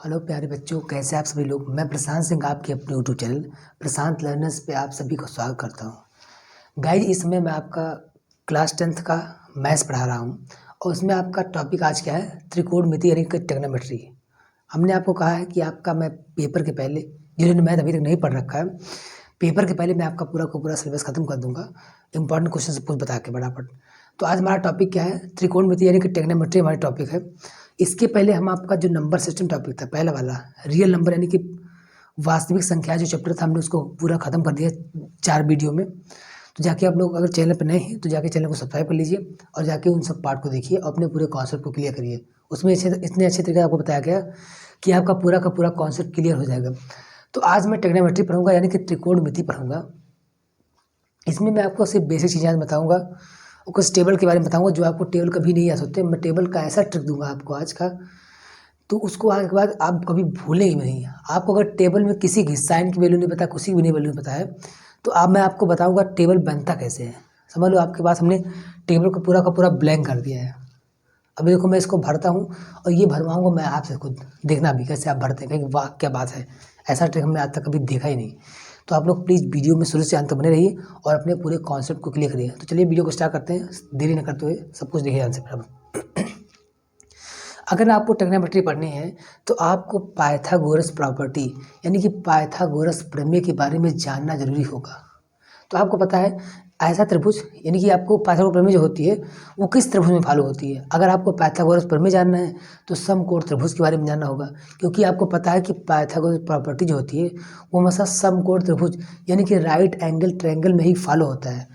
Hello प्यारे बच्चों, कैसे आप सभी लोग। मैं प्रशांत सिंह आपके अपने यूट्यूब चैनल प्रशांत लर्नर्स पे आप सभी को स्वागत करता हूँ। गाइज, इसमें मैं आपका क्लास 10th का मैथ्स पढ़ा रहा हूँ और उसमें आपका टॉपिक आज क्या है, त्रिकोणमिति यानी कि ट्रिग्नोमेट्री। हमने आपको कहा है कि आपका मैं पेपर के पहले, जिन्होंने मैथ अभी तक नहीं पढ़ रखा है, पेपर के पहले मैं आपका पूरा का पूरा सिलेबस खत्म कर दूंगा, इंपॉर्टेंट क्वेश्चन कुछ बता के फटाफट। तो आज हमारा टॉपिक क्या है, त्रिकोणमिति यानी कि ट्रिग्नोमेट्री हमारा टॉपिक है। इसके पहले हम आपका जो नंबर सिस्टम टॉपिक था, पहला वाला रियल नंबर यानी कि वास्तविक संख्या जो चैप्टर था, हमने उसको पूरा खत्म कर दिया 4 वीडियो में। तो जाके आप लोग अगर चैनल पर नए हैं तो जाके चैनल को सब्सक्राइब कर लीजिए और जाके उन सब पार्ट को देखिए और अपने पूरे कॉन्सेप्ट को क्लियर करिए। उसमें इतने अच्छे तरीके से आपको बताया गया कि आपका पूरा का पूरा कॉन्सेप्ट क्लियर हो जाएगा। तो आज मैं ट्रिग्नोमेट्री पढ़ूंगा यानी कि त्रिकोणमिति पढ़ूंगा। इसमें मैं आपको सिर्फ बेसिक चीज़ें बताऊंगा और कुछ टेबल के बारे में बताऊंगा जो आपको टेबल कभी नहीं आ सकते। मैं टेबल का ऐसा ट्रिक दूंगा आपको आज का, तो उसको आज के बाद आप कभी भूलेंगे नहीं। आपको अगर टेबल में किसी की साइन की वैल्यू नहीं पता, किसी की भी नहीं वैल्यू नहीं पता है, तो अब मैं आपको बताऊंगा टेबल बनता कैसे है। समझ लो, आपके पास हमने टेबल को पूरा का पूरा ब्लैंक कर दिया है। अभी देखो, मैं इसको भरता हूँ और ये भरवाऊँगा मैं आपसे खुद, देखना भी कैसे आप भरते हैं। कहीं वाह क्या बात है, ऐसा ट्रिक हमने आज तक कभी देखा ही नहीं। तो आप लोग प्लीज़ वीडियो में शुरू से अंत तक बने रहिए और अपने पूरे कॉन्सेप्ट को क्लियर करिए। तो चलिए वीडियो को स्टार्ट करते हैं, देरी न करते हुए सब कुछ देखिए ध्यान से। अगर आपको ट्रिग्नोमेट्री पढ़नी है तो आपको पाइथागोरस प्रॉपर्टी यानी कि पाइथागोरस प्रमेय के बारे में जानना जरूरी होगा। तो आपको पता है ऐसा त्रिभुज यानी कि आपको पाइथागोरस प्रमेय जो होती है वो किस त्रिभुज में फॉलो होती है। अगर आपको पाइथागोरस प्रमेय जानना है तो समकोण त्रिभुज के बारे में जानना होगा, क्योंकि आपको पता है कि पाइथागोरस प्रॉपर्टी जो होती है वो हमेशा समकोण त्रिभुज यानी कि राइट एंगल ट्रायंगल में ही फॉलो होता है।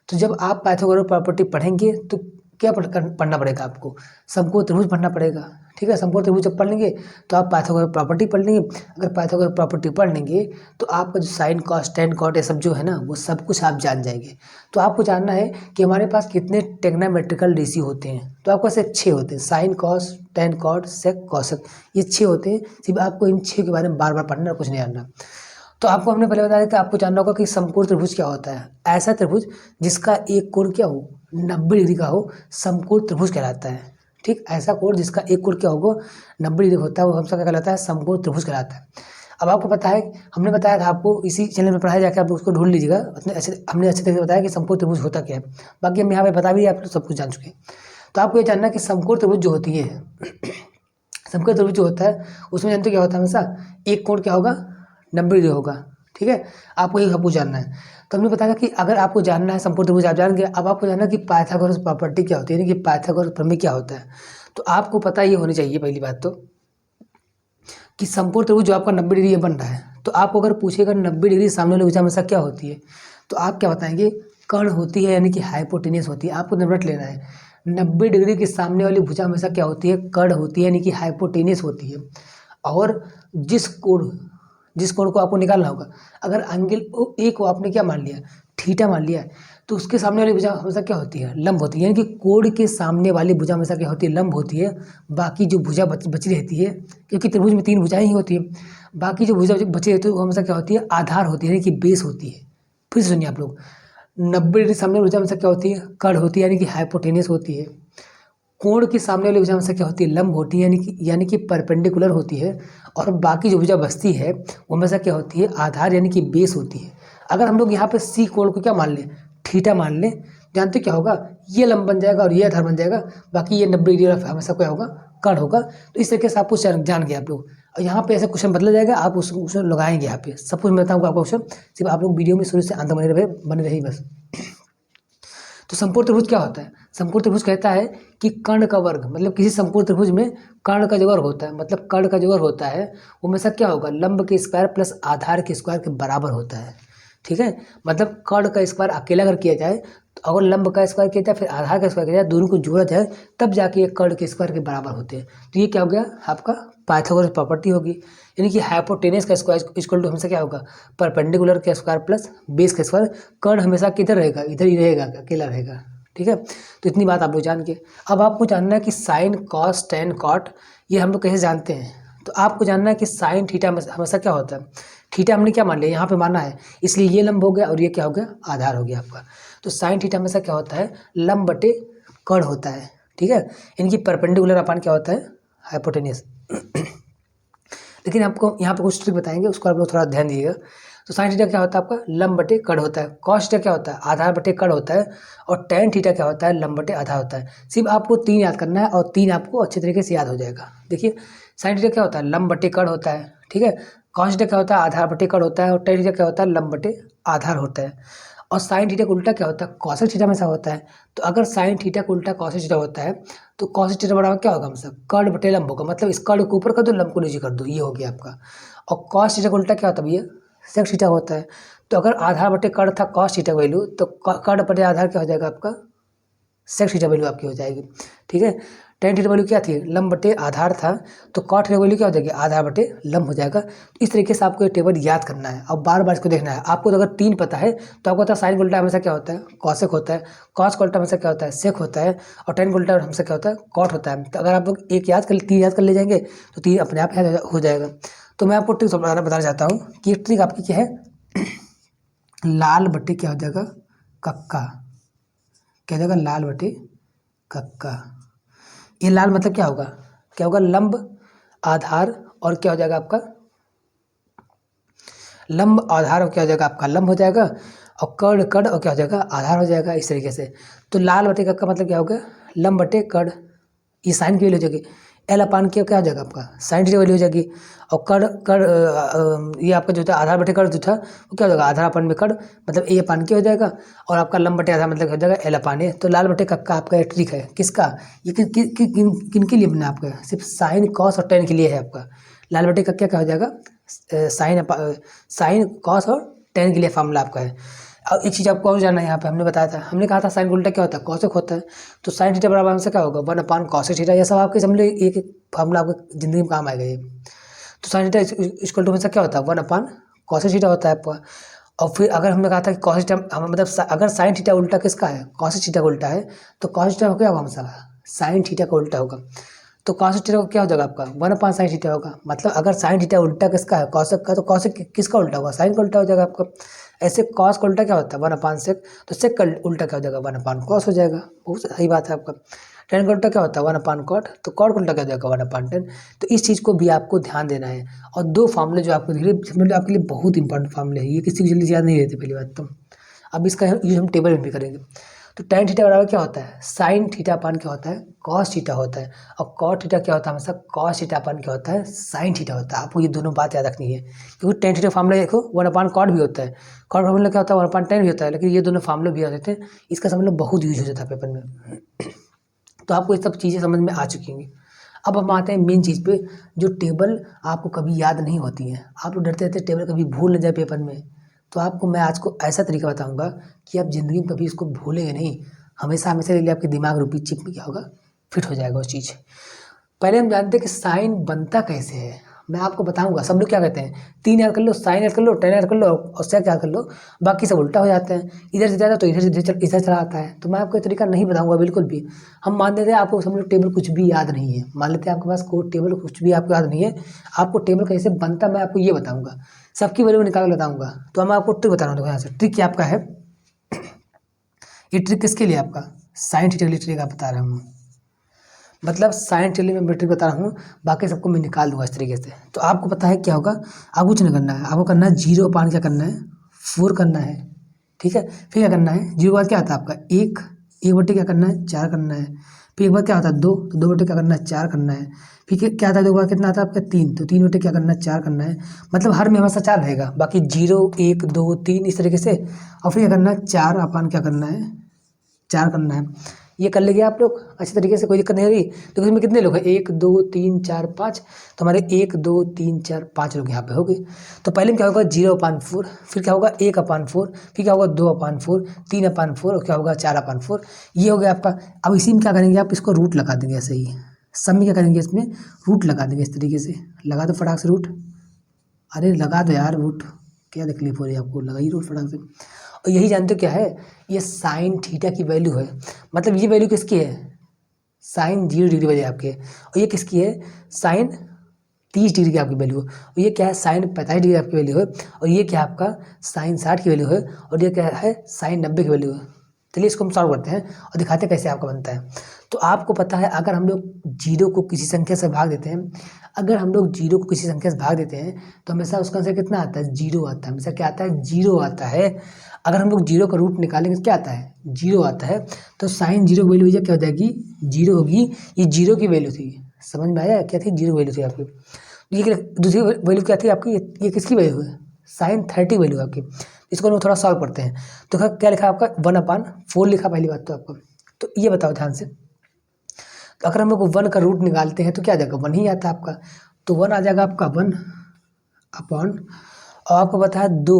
तो जब आप पाइथागोरस प्रॉपर्टी पढ़ेंगे तो क्या पढ़ना पड़ेगा आपको, समकोण त्रिभुज पढ़ना पड़ेगा। ठीक है, समकोण त्रिभुज जब पढ़ लेंगे तो आप पाइथागोरस प्रॉपर्टी पढ़ लेंगे। अगर पाइथागोरस प्रॉपर्टी पढ़ लेंगे तो आपका जो साइन कॉस टेन कॉट ये सब जो है ना, वो सब कुछ आप जान जाएंगे। तो आपको जानना है कि हमारे पास कितने ट्रिग्नोमेट्रिकल रेशियो होते हैं। तो आपको सिर्फ 6 होते हैं, sine cos tan cot sec cosec, ये 6 होते हैं। सिर्फ आपको इन 6 के बारे में बार बार पढ़ना और कुछ नहीं जानना। तो आपको हमने पहले बताया कि आपको जानना होगा कि समकोण त्रिभुज क्या होता है। ऐसा त्रिभुज जिसका एक कोण क्या हो, 90 डिग्री का हो, समकोण त्रिभुज कहलाता है। ठीक, ऐसा कोण जिसका एक कोण क्या होगा, 90 डिग्री होता है, वो हमसे क्या कहलाता है, समकोण त्रिभुज कहलाता है। अब आपको पता है, हमने बताया था आपको इसी चैनल में पढ़ाया, जाकर आप उसको ढूंढ लीजिएगा। हमने अच्छे तरीके से बताया कि समकोण त्रिभुज होता क्या है। बाकी हम यहाँ पे बता भी, आप लोग सब कुछ जान चुके हैं। तो आपको ये जानना है कि समकोण त्रिभुज जो होती है समकोण त्रिभुज जो होता है उसमें जानते क्या होता है, हमेशा एक कोण क्या होगा, 90 डिग्री होगा। ठीक है, आपको ये सब कुछ जानना है। तो हमने बताया कि अगर आपको जानना है समकोण त्रिभुज आप जान गए। अब आपको जानना है कि पाइथागोरस प्रॉपर्टी क्या होती है, यानी कि पाइथागोरस प्रमेय क्या होता है। तो आपको पता ये होनी चाहिए पहली बात तो कि समकोण त्रिभुज जो आपका 90 डिग्री बन रहा है, तो आपको अगर पूछेगा 90 डिग्री सामने वाली भुजा हमेशा क्या होती है, तो आप क्या बताएंगे, कर्ण होती है यानी कि हाइपोटेनियस होती है। आपको नंबर लेना है, 90 डिग्री के सामने वाली भुजा हमेशा क्या होती है, कर्ण होती है यानी कि हाइपोटेनियस होती है। और जिस कोण को आपको निकालना होगा, अगर एंगल ए को आपने क्या मान लिया, थीटा मान लिया, तो उसके सामने वाली भुजा हमेशा क्या होती है, लंब होती है। यानी कि कोण के सामने वाली भुजा हमेशा क्या होती है, लंब होती है। बाकी जो भुजा बची रहती है, क्योंकि त्रिभुज में 3 भुजाएं ही होती है, बाकी जो भुजा बची रहती है वो हमेशा क्या होती है, आधार होती है यानी कि बेस होती है। फिर सुनिए आप लोग, 90 डिग्री सामने वाली भुजा हमेशा क्या होती है, कर्ण होती है यानी कि हाइपोटेनियस होती है। कोण के सामने वाली भुजा हमेशा क्या होती है, लंब होती है यानी कि परपेंडिकुलर होती है। और बाकी जो भुजा बचती है वो हमेशा क्या होती है, आधार यानी कि बेस होती है। अगर हम लोग यहाँ पे सी कोण को क्या मान लें, थीटा मान लें, जानते क्या होगा, ये लंब बन जाएगा और ये आधार बन जाएगा। बाकी ये 90 डिग्री हमेशा क्या होगा, कर्ण होगा। तो इस तरीके से आप कुछ जान गए आप लोग। और यहाँ पे ऐसा क्वेश्चन बदला जाएगा, आप उसको लगाएंगे। यहाँ पे सब कुछ मैं बताऊँगा आपको क्वेश्चन, सिर्फ आप लोग वीडियो में शुरू से अंत बने रही बस। तो समकोण त्रिभुज क्या होता है, समकोण त्रिभुज कहता है कि कर्ण का वर्ग, मतलब किसी समकोण त्रिभुज में कर्ण का जो वर्ग होता है, मतलब कर्ण का जो वर्ग होता है वो हमेशा क्या होगा, लंब के स्क्वायर प्लस आधार के स्क्वायर के बराबर होता है। ठीक है, मतलब कर्ण का स्क्वायर अकेला अगर किया जाए, तो अगर लंब का स्क्वायर किया जाए फिर आधार का स्क्वायर किया जाए, दोनों को जोड़ा जाए, तब जाके ये कर्ण के स्क्वायर के बराबर होते हैं। तो ये क्या हो गया, आपका पाइथागोरस प्रॉपर्टी होगी। यानी कि हाइपोटेनस का स्क्वायर इक्वल टू हमेशा क्या होगा, परपेंडिकुलर का स्क्वायर प्लस बेस का स्क्वायर। कर्ण हमेशा किधर रहेगा, इधर ही रहेगा, अकेला रहेगा। ठीक है, तो इतनी बात आप लोग जान के, अब आपको जानना है कि साइन कॉस टेन कॉट ये हम लोग कैसे जानते हैं। तो आपको जानना है कि साइन थीटा हमेशा क्या होता है, थीटा हमने क्या मान लिया, यहाँ पे माना है, इसलिए ये लंब हो गया और ये क्या हो गया, आधार हो गया आपका। तो साइन थीटा हमेशा क्या होता है, लंब बटे कर्ण होता है। ठीक है, इनकी परपेंडिकुलर अपान क्या होता है, हाइपोटेनियस। लेकिन आपको यहाँ पे कुछ ट्रिक बताएंगे, उसको आप लोग थोड़ा ध्यान दीजिएगा। तो साइन थीटा क्या होता है आपका, लंब बटे कड़ होता है। कॉस थीटा क्या होता है, आधार बटे कड़ होता है। और टेन थीटा क्या होता है, लंब बटे आधार होता है। सिर्फ आपको 3 याद करना है और 3 आपको अच्छे तरीके से याद हो जाएगा। देखिए साइन थीटा क्या होता है, लंब बटे कड़ होता है, ठीक है। कॉस थीटा क्या होता है, आधार बटे कड़ होता है। और टेन थीटा क्या होता है, लंब बटे आधार होता है। और साइन थीटा का उल्टा क्या होता है, कॉसेक थीटा में ऐसा होता है। तो अगर साइन थीटा का उल्टा कॉसेक थीटा होता है तो कॉसेक थीटा बराबर क्या होगा, हमसे कड़ बटे लंब होगा। मतलब इस कड़ को ऊपर कर दो, लंब को नीचे कर दो, ये हो गया आपका। और कॉस थीटा का उल्टा क्या होता है भैया, सेक थीटा होता है। तो अगर आधार बटे कड़ था कॉस थीटा वैल्यू, तो कड़ बटे आधार क्या हो जाएगा आपका, सेक थीटा वैल्यू आपकी हो जाएगी, ठीक है। टेन थीटा वैल्यू क्या थी, लंब बटे आधार था। तो कॉट थीटा वैल्यू क्या हो जाएगी, आधार बटे लंब हो जाएगा। इस तरीके से आपको ये टेबल याद करना है और बार बार इसको देखना है। आपको तो अगर 3 पता है तो आपको पता है साइन का उल्टा हमेशा क्या होता है, कॉसेक होता है। कॉस का उल्टा हमेशा क्या होता है, सेक होता है। और टेन का उल्टा हमेशा क्या होता है, कॉट होता है। तो अगर आप लोग 1 याद कर 3 याद कर ले जाएंगे तो 3 अपने आप याद हो जाएगा। तो मैं आपको ट्रिक बताना चाहता हूँ कि ये ट्रिक आपकी क्या है, लाल बटे क्या हो जाएगा, कक्का। क्या हो जाएगा, लाल बटे कक्का। ये लाल मतलब क्या होगा, क्या होगा, लंब आधार। और क्या हो जाएगा आपका, लंब आधार। और क्या हो जाएगा आपका, लंब हो जाएगा। और कड़ कड़ और क्या हो जाएगा, आधार हो जाएगा, इस तरीके से। तो लाल बटे कक्का मतलब क्या होगा, लंब बटे कड़। ये साइन की वैल्यू हो जाएगी। एल अपान क्या क्या हो जाएगा आपका, साइन की वैल्यू हो जाएगी। और कड़ कड़ ये आपका जो था आधार बटे कड़ जो था वो क्या हो जाएगा, आधार अपान में कड़, मतलब ए अपान के हो जाएगा। और आपका लंब बटे आधार मतलब हो जाएगा एल अपान ए। तो लाल बटे कक्का आपका एक ट्रिक है, किसका, ये किन के लिए बना आपका, सिर्फ साइन कॉस और टेन के लिए है आपका। लाल बटे कक्का क्या हो जाएगा, साइन कॉस और टेन के लिए फार्मूला आपका है। अब एक चीज़ आपको और जानना है, यहाँ पे हमने बताया था, हमने कहा था साइन का उल्टा क्या होता है, कॉसेक होता है। तो साइन थीटा बराबर हमसे क्या होगा, 1 अपान कॉसेक थीटा। ये सब आपके समझ लो एक एक फार्मूला आपके ज़िंदगी में काम आएगा ये। तो साइन थीटा इक्वल टू हमेशा क्या होता है, 1 अपान कॉसेक थीटा होता है आपका। और फिर अगर हमने कहा था कि कॉसेक थीटा मतलब अगर साइन थीटा उल्टा किसका है, कॉसेक थीटा का उल्टा है, तो कॉसेक थीटा क्या होगा, हमसा साइन थीटा का उल्टा होगा। तो कॉसेक थीटा क्या हो जाएगा आपका, 1 अपान साइन थीटा होगा। मतलब अगर साइन थीटा उल्टा किसका है, कॉसेक का, तो कॉसेक किसका उल्टा होगा, साइन का उल्टा हो जाएगा आपका। ऐसे कॉस का उल्टा क्या होता है, 1 अपान सेक। तो सेक का उल्टा क्या हो जाएगा, 1 अपान कॉस हो जाएगा। बहुत सही बात है आपका। टेन का उल्टा क्या होता है, 1 अपान कॉट। तो कॉट का उल्टा क्या हो जाएगा, 1 अपान टेन। तो इस चीज़ को भी आपको ध्यान देना है। और 2 फार्मूले जो आपको धीरे धीरे आपके लिए बहुत इंपॉर्टेंट फार्मूले हैं, ये किसी को जल्दी याद नहीं रहते पहली बात तो। अब इसका यूज हम टेबल में भी करेंगे। तो टेन थीटा बराबर क्या होता है, साइन थीटा अपान क्या होता है, कॉस थीटा होता है। और कॉट थीटा क्या होता है, हमेशा कॉस थीटा अपान क्या होता है, साइन थीटा होता है। आपको ये दोनों बात याद रखनी है, क्योंकि टेन थीटा फार्मूला देखो 1 अपान कॉट भी होता है, कॉट फार्मूला क्या होता है, 1 अपान टेन भी होता है। लेकिन ये दोनों फार्मूले भी आ जाते हैं, इसका समझ लो बहुत यूज हो जाता है पेपर में। तो आपको ये सब चीज़ें समझ में आ चुकी होंगी। अब हम आते हैं मेन चीज़ पे, जो टेबल आपको कभी याद नहीं होती है। आप लोग डरते रहते टेबल कभी भूल न जाए पेपर में। तो आपको मैं आज को ऐसा तरीका बताऊंगा कि आप ज़िंदगी में कभी इसको भूलेंगे नहीं। हमेशा हमेशा के लिए आपके दिमाग रूपी चिप में क्या होगा, फिट हो जाएगा वो चीज़। पहले हम जानते हैं कि साइन बनता कैसे है। मैं आपको बताऊंगा। सब लोग क्या कहते हैं, 3 याद कर लो, साइन याद कर लो, टेन याद कर लो और सेक याद कर लो, बाकी सब उल्टा हो जाते हैं। इधर से ज़्यादा तो इधर से इधर चला आता है। तो मैं आपको ये तरीका नहीं बताऊंगा बिल्कुल भी। हम मान लेते हैं आपको समझ लो टेबल कुछ भी याद नहीं है, मान लेते हैं आपके पास कोई टेबल कुछ भी आपको याद नहीं है। आपको टेबल कैसे बनता मैं आपको ये बताऊँगा, सबकी वैल्यू निकाल के बताऊँगा। तो मैं आपको ट्रिक बता रहा हूँ, यहाँ से ट्रिक क्या आपका है, ये ट्रिक किसके लिए, आपका साइन थीटा के लिए ट्रिक आप बता रहा हूँ। मतलब साइन थीटा में मैं ट्रिक बता रहा हूँ, बाकी सबको मैं निकाल दूंगा इस तरीके से। तो आपको पता है क्या होगा, आपको कुछ नहीं करना है, आपको करना है 0 अपान क्या करना है, 4 करना है, ठीक है। फिर क्या करना है, 0 के बाद क्या आता है आपका 1 बटे क्या करना है, 4 करना है। फिर एक बार क्या आता है 2, तो 2 बटे क्या करना है, 4 करना है। फिर क्या आता है 2 के बाद कितना आता है आपका 3, तो 3 बटे क्या करना है, 4 करना है। मतलब हर में हमेशा 4 रहेगा, बाकी 0 1 2 3 इस तरीके से। और फिर क्या करना है, 4 अपान क्या करना है, 4 करना है। ये कर लेंगे आप लोग अच्छी तरीके से, कोई दिक्कत नहीं हो रही। तो इसमें कितने लोग हैं, 1 2 3 4 5। तो हमारे 1 2 3 4 5 लोग यहाँ पे हो गए। तो पहले में क्या होगा 0 अपान 4, फिर क्या होगा 1 अपान 4, फिर क्या होगा 2 अपान 4, 3 अपान 4 और क्या होगा 4 अपान 4। ये हो गया आपका। अब इसी में क्या करेंगे, आप इसको रूट लगा देंगे ऐसे ही। सब में क्या करेंगे, इसमें रूट लगा देंगे इस तरीके से। लगा दो फटाक से रूट, अरे लगा दो यार रूट, क्या तकलीफ हो रही है आपको, लगाइए रूट फटाक से। और यही जानते हो क्या है, ये साइन थीटा की वैल्यू है। मतलब ये वैल्यू किसकी है, साइन 0 डिग्री वैल्यू आपकी है। और ये किसकी है, साइन 30 डिग्री की आपकी वैल्यू है। और ये क्या है, साइन 45 डिग्री आपकी वैल्यू है। और ये क्या है आपका, साइन 60 की वैल्यू है। और ये क्या है, साइन 90 की वैल्यू है। चलिए इसको हम सॉल्व करते हैं और दिखाते हैं कैसे आपका बनता है। तो आपको पता है अगर हम लोग जीरो को किसी संख्या से भाग देते हैं, अगर हम लोग जीरो को किसी संख्या से भाग देते हैं तो हमेशा उसका आंसर कितना आता है, जीरो आता है। हमेशा क्या आता है, जीरो आता है। अगर हम लोग जीरो का रूट निकालेंगे तो क्या आता है, जीरो आता है। तो साइन जीरो वैल्यू भैया क्या हो जाएगी, जीरो होगी। ये जीरो की वैल्यू थी, समझ में आया, क्या थी, जीरो वैल्यू थी आपकी। ये दूसरी वैल्यू क्या थी आपकी, ये किसकी वैल्यू है, साइन 30 वैल्यू आपकी। इसको हम थोड़ा सॉल्व करते हैं। तो क्या लिखा आपका 1/4 लिखा पहली बात तो आपको। तो ये बताओ ध्यान से, तो अगर हम लोग 1 का रूट निकालते हैं तो क्या आ जाएगा, 1 ही आता है आपका। तो 1 आ जाएगा आपका 1/, और आपको पता है 2,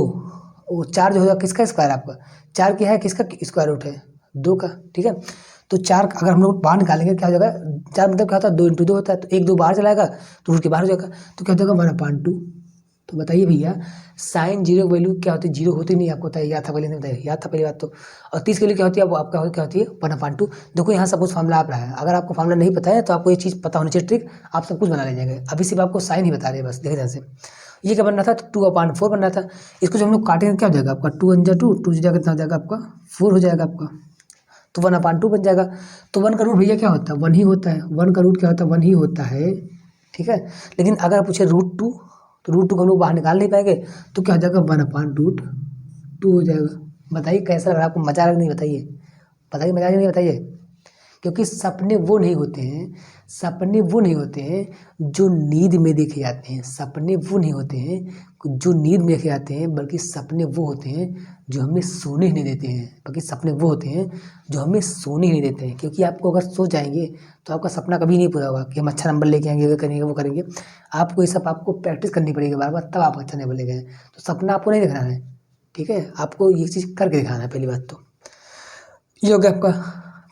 वो 4 जो होगा किसका स्क्वायर आपका, 4 की है किसका स्क्वायर रूट है, 2 का, ठीक है। तो 4 अगर हम लोग बाहर निकालेंगे क्या हो जाएगा, 4 मतलब क्या होता है, 2 × 2 होता है। तो 1 2 बाहर चला जाएगा तो रूट के बाहर हो जाएगा, तो क्या हो जाएगा 1/2। तो बताइए भैया साइन जीरो वैल्यू क्या होती है, जीरो होती नहीं, आपको बताइए, याद था पहले नहीं बताइए, याद था पहली बात तो। और 30 के लिए क्या होती है, वो आपका क्या होती है 1/2। देखो यहाँ सब कुछ फार्मूला आप रहा है, अगर आपको फार्मूला नहीं पता है तो आपको ये चीज़ पता होनी चाहिए, ट्रिक आप सब कुछ बना लीजिएगा। अभी सिर्फ आपको साइन ही बता रहे हैं बस, देखिए ध्यान से। ये क्या बन रहा था, 2/4 बन रहा था। इसको जब हम लोग काटेंगे क्या हो जाएगा आपका, 2 × 2 2 जगह कितना हो जाएगा आपका, 4 हो जाएगा आपका। तो 1/2 बन जाएगा। तो 1 का रूट भैया क्या होता है, 1 ही होता है। 1 का रूट क्या होता है, 1 ही होता है, ठीक है। लेकिन अगर पूछे √2 तो √2 को हम लोग बाहर निकाल नहीं पाएंगे, तो क्या हो जाएगा 1/√2 हो जाएगा। बताइए कैसा लग रहा है आपको, मजा आ रहा नहीं, बताइए बताइए, मजा आ रहा नहीं, बताइए। क्योंकि सपने वो नहीं होते हैं, सपने वो नहीं होते हैं जो नींद में देखे जाते हैं, सपने वो नहीं होते हैं जो नींद में देखे जाते हैं, बल्कि सपने वो होते हैं जो हमें सोने ही नहीं देते हैं, बल्कि सपने वो होते हैं जो हमें सोने ही नहीं देते हैं। क्योंकि आपको अगर सो जाएंगे तो आपका सपना कभी नहीं पूरा होगा कि हम अच्छा नंबर लेके आएंगे, वो करेंगे वो करेंगे। आपको ये सब आपको प्रैक्टिस करनी पड़ेगी बार बार, तब आप अच्छा नंबर लेके आए। तो सपना आपको नहीं दिखाना है, ठीक है, आपको ये चीज़ करके दिखाना है पहली बात तो। ये हो गया आपका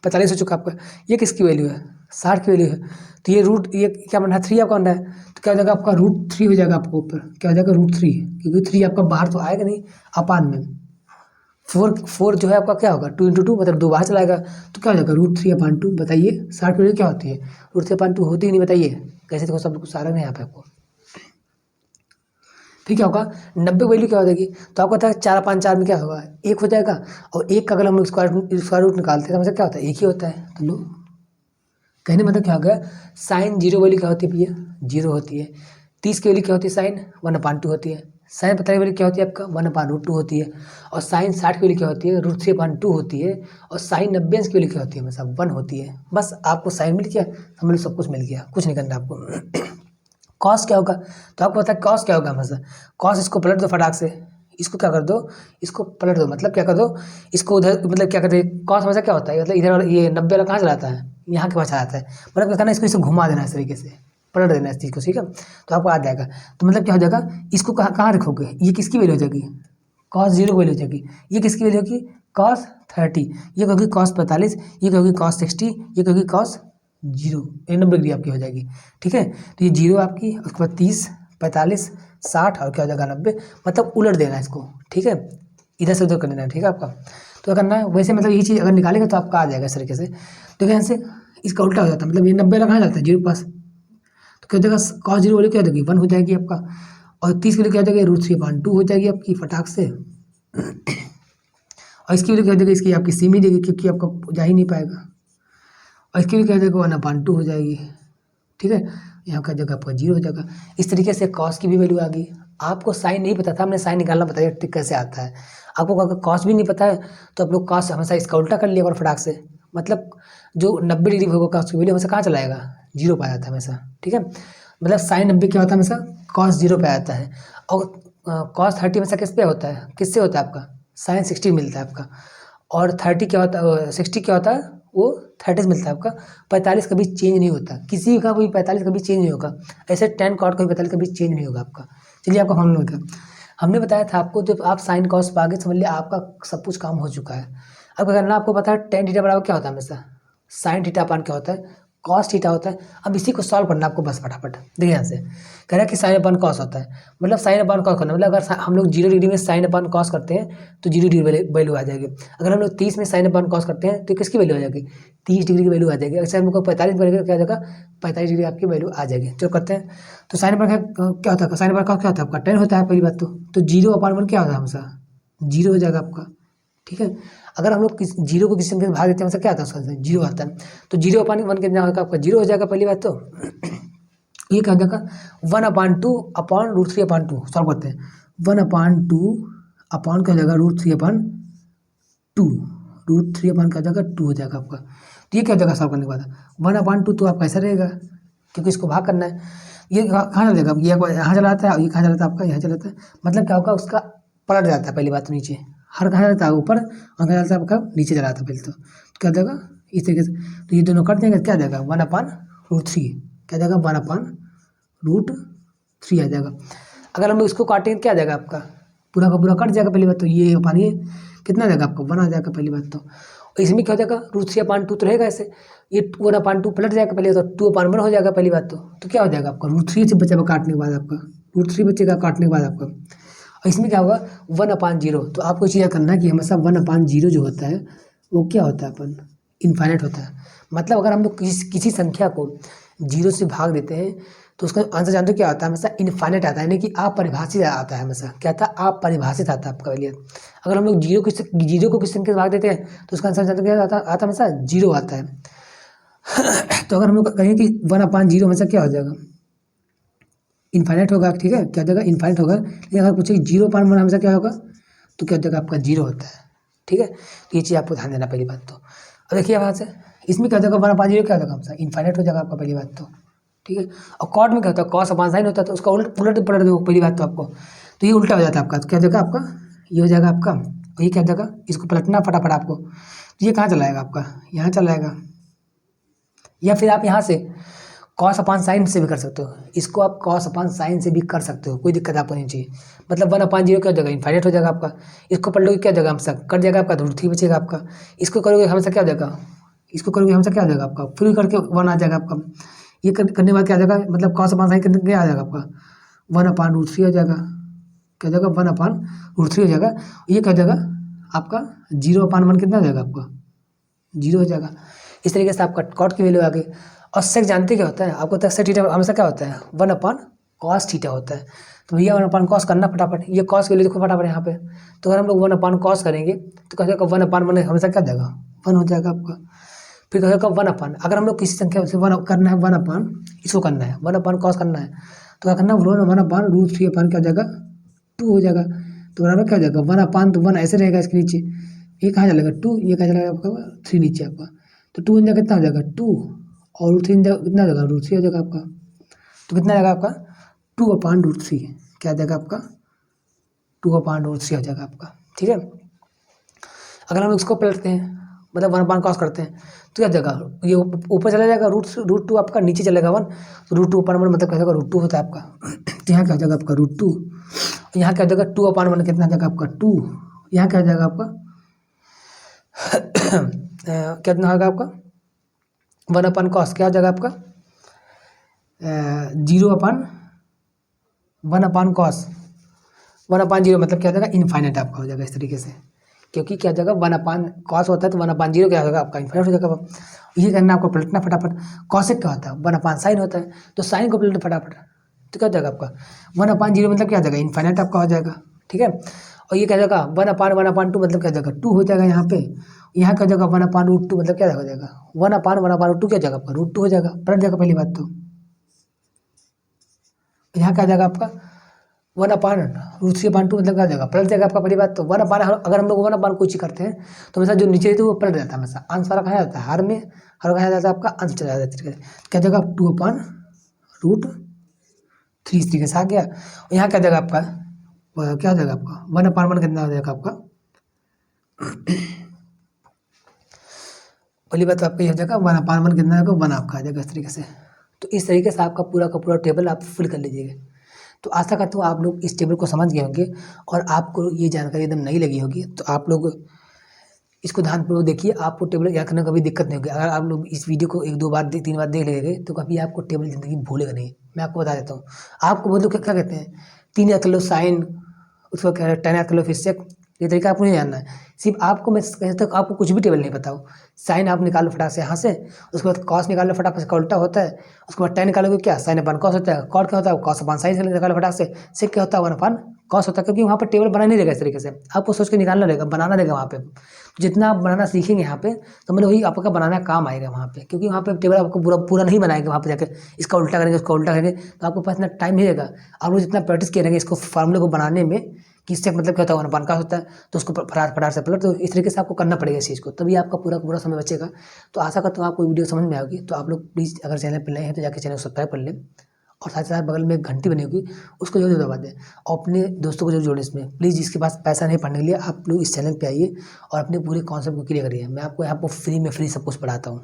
45 हो चुका आपका। ये किसकी वैल्यू है, 60 की वैल्यू है। तो ये रूट, ये क्या बन रहा है, 3 आपका बन रहा है। तो क्या हो जाएगा आपका √3 हो जाएगा आपको ऊपर, क्या हो जाएगा √3, क्योंकि 3 आपका बाहर तो आएगा नहीं अपान में। 4 जो है आपका क्या होगा, 2 × 2 मतलब 2 बाहर चलाएगा, तो क्या हो जाएगा √3/2। बताइए 60 की वैल्यू क्या होती है, √3/2 होती ही नहीं, बताइए कैसे, देखो सब कुछ सारा नहीं यहाँ पे आपको। फिर क्या होगा, 90 वैल्यू क्या हो जाएगी, तो आपको पता है 4/4 में क्या होगा, 1 हो जाएगा। और 1 का अगर हम लोग स्क्वायर रूट निकालते हैं तो मतलब क्या होता है, 1 ही होता है। तो लो कहने मतलब क्या हो गया, साइन जीरो वैल्यू क्या होती है भैया, 0 होती है। 30 की वैल्यू क्या होती है, साइन 1/2 होती है। साइन 45 वैल्यू क्या होती है आपका 1/√2 होती है। और साइन 60 की वैल्यू क्या होती है, √3/2 होती है। और साइन 90 की वैल्यू क्या होती है, मतलब 1 होती है। बस आपको साइन मिल गया, हमें सब कुछ मिल गया, कुछ नहीं करना आपको। कॉस क्या होगा, तो आपको पता है कॉस क्या होगा हमेशा, कॉस इसको पलट दो फटाक से, इसको क्या कर दो, इसको पलट दो, मतलब क्या कर दो, इसको उधर, मतलब क्या करते हैं, कॉस हमेशा क्या होता है, मतलब इधर, ये 90 वाला कहाँ चलाता है, यहाँ के पास चलाता है। मतलब क्या करना है, इसको घुमा देना इस तरीके से, पलट देना इस चीज़ को, ठीक है। तो आपको आ जाएगा। तो मतलब क्या हो जाएगा, इसको कहाँ कहाँ रखोगे, ये किसकी वैल्यू हो जाएगी, cos 0 वैल्यू हो जाएगी। ये किसकी वैल्यू होगी, cos 30, ये कहोगी cos 45, ये कहोगी cos 60, ये कहोगी cos 0, ये 90 डिग्री आपकी हो जाएगी, ठीक है। तो ये 0 आपकी, उसके बाद 30, 45, 60 और क्या हो जाएगा 90, मतलब उलट देना है इसको, ठीक है, इधर से उधर कर देना है, ठीक है आपका। तो करना है वैसे, मतलब ये चीज़ अगर निकालेंगे तो आपका आ जाएगा इस तरीके से। तो यहाँ से इसका उल्टा हो जाता है, मतलब ये 90 कहाँ जाता है, 0 पास, तो क्या हो जाएगा cos 0 वैल्यू क्या हो जाएगी 1 हो जाएगी आपका। और 30 की वैल्यू क्या हो जाएगी, √3/2 हो जाएगी आपकी फटाक से। और इसकी वैल्यू क्या हो जाएगी, इसकी आपकी सेम ही देगी क्योंकि आपका जा ही नहीं पाएगा। और इसकी वैल्यू क्या हो जाएगा 1/2 हो जाएगी, ठीक है। यहाँ का जगह आपका 0 हो जाएगा। इस तरीके से कॉस की भी वैल्यू आ गई। आपको साइन नहीं पता था, हमने साइन निकालना बताया ट्रिक कैसे आता है। आपको अगर कॉस भी नहीं पता है तो आप लोग कॉस हमेशा इसका उल्टा कर लिया और फटाक से, मतलब जो 90 डिग्री होगा कॉस की वैल्यू हमेशा कहाँ चला जाएगा, 0 पे आ जाता है हमेशा, ठीक है। मतलब साइन 90 क्या होता है हमेशा, cos 0 पे आता है। और cos 30 हमेशा किस पे होता है, किससे होता है आपका, साइन 60 मिलता है आपका। और 30 क्या होता है, 60 क्या होता है, वो 30 मिलता है आपका। 45 कभी चेंज नहीं होता, किसी का भी 45 कभी चेंज नहीं होगा। ऐसे tan cot का भी 45 कभी चेंज नहीं होगा आपका। चलिए आपका हम लोग हमने बताया था आपको, जब आप साइन कॉस पा गए समझ लिया आपका सब कुछ काम हो चुका है। अब क्या करना, आपको पता है tan थीटा बराबर क्या होता है हमेशा, साइन थीटा अपान क्या होता है, कॉस थीटा होता है। अब इसी को सॉल्व करना आपको बस फटाफट, देखिए यहाँ से कह रहा है कि साइन अपान कॉस होता है, मतलब साइन अपान कॉस करना, मतलब अगर हम लोग 0 डिग्री में साइन अपान कॉस करते हैं तो 0 डिग्री वैल्यू आ जाएगी। अगर हम लोग 30 में साइन अपान कॉस करते हैं तो किसकी वैल्यू आ जाएगी, 30 डिग्री की वैल्यू आ जाएगी। अगर हम लोग को 45 करेंगे क्या आ जाएगा, 45 डिग्री आपकी वैल्यू आ जाएगी। चलो करते हैं। तो साइन अपान क्या होता है, साइन अपान क्या होता है आपका 10 होता है पहली बात तो 0/1 क्या होता है हमेशा 0 हो जाएगा आपका, ठीक है। अगर हम लोग जीरो को किसी संख्या से भाग देते हैं मतलब क्या आता है उसका आंसर जीरो आता है। तो जीरो अपान वन कितना होगा आपका जीरो हो जाएगा पहली बात तो। ये क्या हो जाएगा 1/2 अपॉन √3/2 सॉल्व करते हैं 1/2 अपॉन क्या हो जाएगा √3/2 √3 क्या हो जाएगा 2 हो जाएगा आपका। तो ये क्या हो जाएगा सॉल्व करने के बाद 1/2 तो आपका ऐसा रहेगा क्योंकि इसको भाग करना है। ये कहाँ चला जाएगा ये यहाँ चला जाता है ये कहाँ चला जाता है आपका यहाँ चला जाता है मतलब क्या होगा उसका पलट जाता है पहली बात तो नीचे हर कहाँ जाता है ऊपर और कहाँ जाता है आपका नीचे चला जाता है पहले तो क्या हो जाएगा इस तरीके से। तो ये दोनों कट जाएंगे क्या आ जाएगा 1/√3 क्या आ जाएगा 1/√3 आ जाएगा। अगर हम लोग इसको काटेंगे क्या आ जाएगा आपका पूरा का पूरा कट जाएगा पहली बात तो ये पानी कितना आ जाएगा आपका 1 आ जाएगा पहली बात तो। इसमें क्या हो जाएगा √3/2 तो रहेगा ऐसे ये 1/2 पलट जाएगा पहले तो 2/1 हो जाएगा पहली बात तो क्या हो जाएगा आपका √3 से बचेगा काटने के बाद आपका √3 बचेगा काटने के बाद आपका। और इसमें क्या होगा 1/0 तो आपको चीज़ करना है कि हमेशा 1/0 जो होता है वो क्या होता है अपन इनफाइनाइट होता है। मतलब अगर हम लोग किसी संख्या को जीरो से भाग देते हैं तो उसका आंसर जानते हो क्या आता है हमेशा इनफाइनाइट आता है यानी कि अपरिभाषित आता है हमेशा क्या आता है अपरिभाषित आता है आपका लिए। अगर हम लोग जीरो को किसी संख्या से भाग देते हैं तो उसका आंसर जानते हो क्या आता हमेशा जीरो आता है। तो अगर हम लोग कहें कि 1/0 हमेशा क्या हो जाएगा इनफाइनाइट होगा ठीक है क्या हो जाएगा इनफाइनाइट होगा। लेकिन अगर पूछे 0/1 हमेशा क्या होगा तो क्या हो जाएगा आपका जीरो होता है ठीक है। तो ये चीज़ आपको ध्यान देना पहली बात तो। अब देखिए वहाँ से इसमें क्या हो जाएगा 1/0 क्या हो जाएगा हमेशा इनफाइनाइट हो जाएगा आपका पहली बात तो ठीक है। और कॉट में क्या होता है कॉस अपान साइन होता है तो उसका उलट पलट दो पहली बात तो आपको तो ये उल्टा हो जाता है आपका तो क्या हो जाएगा आपका ये हो जाएगा आपका ये क्या हो जाएगा इसको पलटना फटाफट आपको तो ये कहाँ चला जाएगा आपका यहाँ चला जाएगा या फिर आप यहाँ से कॉस अपान साइन से भी कर सकते हो इसको आप कॉस अपान साइन से भी कर सकते हो कोई दिक्कत आपको नहीं चाहिए। मतलब 1/0 क्या हो जाएगा इनफाइनाइट हो जाएगा आपका इसको पलटोगे क्या हो जाएगा हमेशा कट जाएगा आपका √3 बचेगा आपका इसको करोगे हमेशा क्या हो जाएगा इसको करोगे हमेशा क्या हो जाएगा आपका फिर करके 1 आ जाएगा आपका ये करने के बाद क्या आ जाएगा मतलब कॉस अपान साइन करने क्या आ जाएगा आपका 1/√3 हो जाएगा क्या हो जाएगा 1/√3 हो जाएगा। ये क्या हो जाएगा आपका 0/1 कितना हो जाएगा आपका 0 हो जाएगा। इस तरीके से आपका कॉट की वैल्यू आ गई। और सेक जानते क्या होता है आपको तक सेक थीटा हमेशा क्या होता है 1/cos थीटा होता है। तो भैया 1/cos करना फटाफट ये कॉस के लिए देखो फटाफट यहाँ पे तो अगर हम लोग 1/cos करेंगे तो क्या जाएगा 1/1 हमेशा क्या जाएगा 1 हो जाएगा आपका। फिर क्या जाएगा 1/, अगर हम लोग किसी संख्या से 1 करना है 1/, इसको करना है 1/cos करना है तो क्या करना है 1/√3 क्या हो जाएगा 2 हो जाएगा। तो बराबर क्या हो जाएगा 1/, तो 1 ऐसे रहेगा इसके नीचे ये कहाँ चलेगा 2 ये कहाँ चलेगा आपका 3 नीचे आपका तो 2 इंजा कितना हो जाएगा 2 और √3 कितना हो जाएगा √3 हो जाएगा आपका। तो कितना आएगा आपका 2/√3 क्या आ जाएगा आपका 2/√3 हो जाएगा आपका ठीक है। अगर हम इसको पलटते हैं मतलब 1/cos करते हैं तो क्या जाएगा ये ऊपर चला जाएगा √2 आपका नीचे चलेगा 1 तो √2/1 मतलब क्या होगा √2 होता है आपका। तो यहाँ क्या हो जाएगा आपका √2 यहाँ क्या हो जाएगा 2/1 कितना आ जाएगा आपका 2 यहाँ क्या हो जाएगा आपका कितना होगा आपका 1/cos क्या हो जाएगा आपका 1/cos 1/0 मतलब क्या हो जाएगा इनफाइनाइट आपका हो जाएगा इस तरीके से क्योंकि क्या हो जाएगा 1/cos होता है तो 1/0 क्या होगा आपका इनफाइनाइट हो जाएगा। ये करना आपको पलटना फटाफट कॉसेक क्या होता है 1/sin होता है तो साइन को पलटना फटाफट तो क्या हो जाएगा आपका 1/0 मतलब क्या हो जाएगा इनफाइनाइट आपका हो जाएगा ठीक है। और ये क्या हो जाएगा 1/1/2 मतलब क्या हो जाएगा 2 हो जाएगा यहाँ पे यहाँ क्या हो जाएगा 1/√2 मतलब क्या हो जाएगा 1/1/2 क्या हो जाएगा आपका √2 हो जाएगा पलट जाएगा पहली बात तो। यहाँ क्या आ जाएगा आपका 1/√3/2 मतलब क्या आ जाएगा पलट जाएगा आपका पहली बात तो 1/, अगर हम लोग 1/, कोई चीज़ करते हैं तो हमेशा जो नीचे रहती है वो पलट जाता है हमेशा अंश वाला कहाँ जाता है हर में हर कहाँ जाता है आपका अंश चला जाता है क्या जाएगा 2/√3 इस तरीके से आ गया। और यहाँ क्या जाएगा आपका क्या हो जाएगा आपका 1/1 कितना हो जाएगा आपका पहली बात तो आपका ये हो जाएगा 1/1 कितना होगा 1 आपका आ जाएगा इस तरीके से। तो इस तरीके से आपका पूरा का पूरा टेबल आप फिल कर लीजिएगा। तो आशा करता हूँ आप लोग इस टेबल को समझ गए होंगे और आपको ये जानकारी एकदम नई लगी होगी तो आप लोग इसको ध्यानपूर्वक देखिए आपको टेबल याद करने में कभी दिक्कत नहीं होगी। अगर आप लोग इस वीडियो को 1-2 बार 3 बार देख लेंगे तो कभी आपको टेबल ज़िंदगी में भूलेगा नहीं। मैं आपको बता देता हूँ आपको बहुत लोग क्या कहते हैं 3 याद कर लो साइन उसको क्या 10 याद कर लो फिर सेक ये तरीका आपको नहीं जानना है। सिर्फ आपको मैं कहता तक आपको कुछ भी टेबल नहीं पता हो साइन आप निकाल लो फटाक से यहाँ से उसके बाद कॉस निकाल लो फटाक से का उल्टा होता है उसके बाद 10 निकालोगे क्या साइन अपन कॉस होता है कॉट क्या होता है कॉस अपन साइन निकालो फटाक से सेक क्या होता है 1/cos कॉस्ट होता है, क्योंकि वहाँ पर टेबल बना नहीं रहेगा इस तरीके से, आपको सोच के निकालना रहेगा, बनाना रहेगा वहाँ पे। जितना आप बनाना सीखेंगे यहाँ पे, तो मतलब वही आपका बनाना काम आएगा वहाँ पे, क्योंकि वहाँ पे टेबल आपको पूरा पूरा नहीं बनाएगा, वहाँ पे जाके इसका उल्टा करेंगे, उसका उल्टा करेंगे, तो आपको पास इतना टाइम नहीं रहेगा। आप लोग जितना प्रैक्टिस करेंगे इसको फार्मूले को बनाने में, कि इससे मतलब क्या होता है, बनका होता है, तो उसको फटाफट फटाफट से पलट, तो इस तरीके से आपको करना पड़ेगा इस चीज़ को, तभी आपका पूरा का पूरा समय बचेगा। तो आशा करता हूँ आपको वीडियो समझ में आएगी। तो आप लोग प्लीज़ अगर चैनल पर नए हैं तो जाके चैनल को सब्सक्राइब कर लें, और साथ ही साथ बगल में एक घंटी बनी होगी, उसको जरूर दबा दें, और अपने दोस्तों को जरूर जोड़ें इसमें। प्लीज़ जिसके पास पैसा नहीं पढ़ने के लिए, आप लोग इस चैनल पे आइए और अपने पूरे कॉन्सेप्ट को क्लियर करिए। मैं आपको यहाँ पर फ्री में फ्री सब कुछ पढ़ाता हूँ,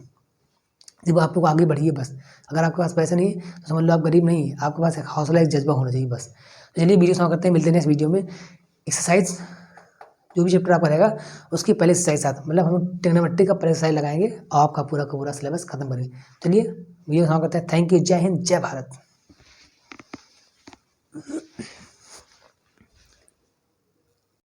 जब आप लोग आगे बढ़िए बस। अगर आपके पास पैसा नहीं है तो समझ लो आप गरीब नहीं है, आपके पास एक हौसला, एक जज्बा होना चाहिए बस। तो चलिए वीडियो समाप्त करते हैं, मिलते हैं नेक्स्ट वीडियो में। एक्सरसाइज जो भी चैप्टर आपका रहेगा उसकी पहले एक्सरसाइज साथ, मतलब हम ट्रिग्नोमेट्री का पहले एक्सरसाइज लगाएंगे और आपका पूरा का पूरा सिलेबस खत्म करेंगे। चलिए वीडियो समाप्त करते हैं। थैंक यू, जय हिंद, जय भारत।